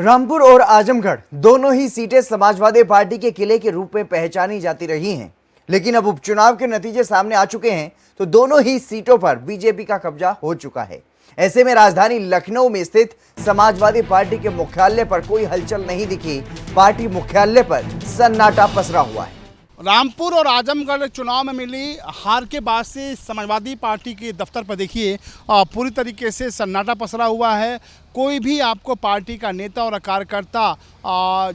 रामपुर और आजमगढ़ दोनों ही सीटें समाजवादी पार्टी के किले के रूप में पहचानी जाती रही हैं, लेकिन अब उपचुनाव के नतीजे सामने आ चुके हैं तो दोनों ही सीटों पर बीजेपी का कब्जा हो चुका है। ऐसे में राजधानी लखनऊ में स्थित समाजवादी पार्टी के मुख्यालय पर कोई हलचल नहीं दिखी। पार्टी मुख्यालय पर सन्नाटा पसरा हुआ है। रामपुर और आजमगढ़ चुनाव में मिली हार के बाद से समाजवादी पार्टी के दफ्तर पर देखिए पूरी तरीके से सन्नाटा पसरा हुआ है। कोई भी आपको पार्टी का नेता और कार्यकर्ता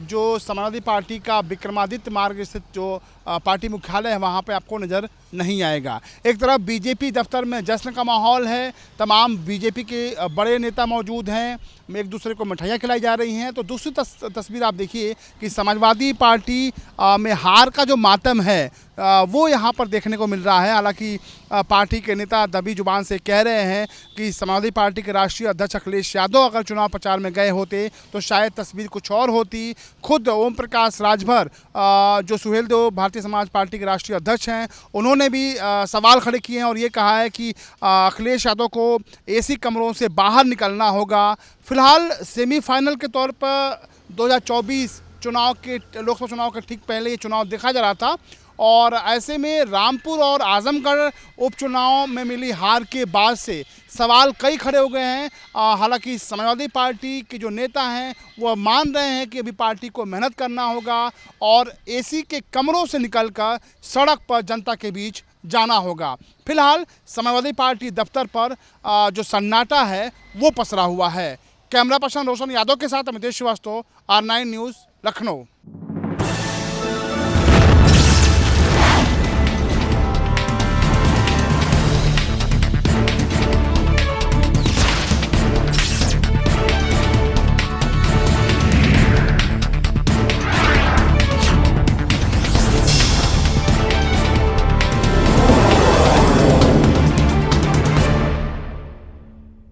जो समाजवादी पार्टी का विक्रमादित्य मार्ग स्थित जो पार्टी मुख्यालय है वहाँ पे आपको नज़र नहीं आएगा। एक तरफ बीजेपी दफ्तर में जश्न का माहौल है, तमाम बीजेपी के बड़े नेता मौजूद हैं, एक दूसरे को मिठाइयाँ खिलाई जा रही हैं। तो दूसरी तस्वीर आप देखिए कि समाजवादी पार्टी में हार का जो मातम है वो यहाँ पर देखने को मिल रहा है। हालांकि पार्टी के नेता दबी जुबान से कह रहे हैं कि समाजवादी पार्टी के राष्ट्रीय अध्यक्ष अखिलेश यादव अगर चुनाव प्रचार में गए होते तो शायद तस्वीर कुछ और होती। खुद ओम प्रकाश राजभर जो सुहेलदेव भारतीय समाज पार्टी के राष्ट्रीय अध्यक्ष हैं, उन्होंने भी सवाल खड़े किए हैं और ये कहा है कि अखिलेश यादव को एसी कमरों से बाहर निकलना होगा। फिलहाल सेमीफाइनल के तौर पर 2024 चुनाव के लोकसभा चुनाव के ठीक पहले ये चुनाव देखा जा रहा था और ऐसे में रामपुर और आजमगढ़ उपचुनाव में मिली हार के बाद से सवाल कई खड़े हो गए हैं। हालांकि समाजवादी पार्टी के जो नेता हैं वो मान रहे हैं कि अभी पार्टी को मेहनत करना होगा और एसी के कमरों से निकलकर सड़क पर जनता के बीच जाना होगा। फिलहाल समाजवादी पार्टी दफ्तर पर जो सन्नाटा है वो पसरा हुआ है। कैमरा पर्सन रोशन यादव के साथ अमितेश श्रीवास्तव, R9 न्यूज़, लखनऊ।